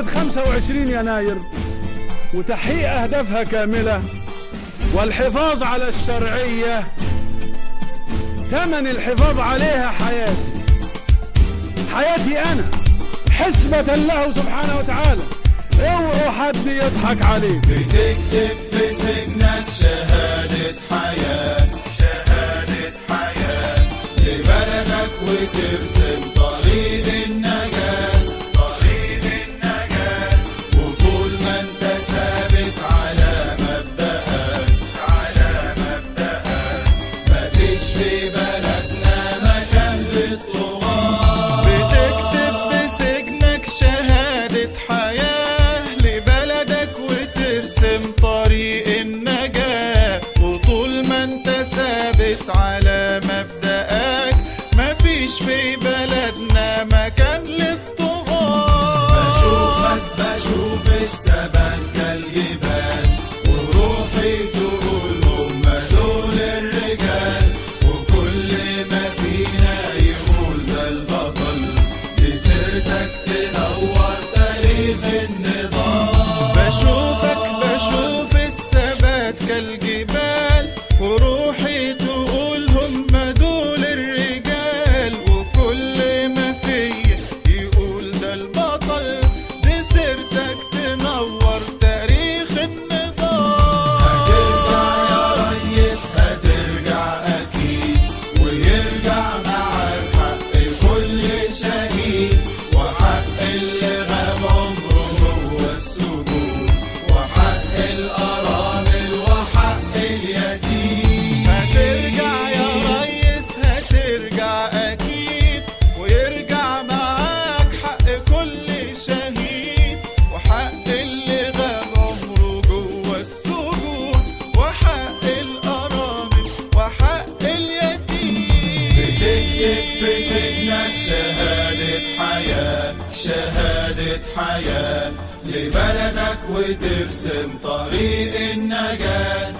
ثورة 25 يناير وتحقيق أهدافها كاملة والحفاظ على الشرعية ثمن الحفاظ عليها حياتي أنا حسبة له سبحانه وتعالى. اوعوا حد يضحك عليك. بتكتب في سجنك شهادة حياة لبلدك وترسم طريق النجاة وطول ما انت ثابت على مبدأك مفيش في بلدنا مكان للطغاة. بتكتب بسجنك شهادة حياة لبلدك وترسم طريق النجاة وطول ما انت ثابت على مبدأك مفيش في بلدنا مكان للطغاة. بشوف الثبات كالجبال وروحي تقول هم دول الرجال وكل ما فينا يقول ده البطل بسيرتك تنور تاريخ النضال. بشوف الثبات كالجبال وروحي تقول هم دول الرجال وكل ما فيا يقول ده البطل بسيرتك تنور تاريخ النضال. هترجع يا ريس هترجع أكيد ويرجع معاك حق كل شهيد وحق اللي غاب عمره هو السجون وحق الأرامل وحق اليتيم. هترجع يا ريس هترجع أكيد ويرجع معاك حق كل شهيد وحق اللي غاب عمره جوه السجون وحق الأرامل وحق اليتيم. بتكتب في سجنك شهادة حياة لبلدك وترسم طريق النجاة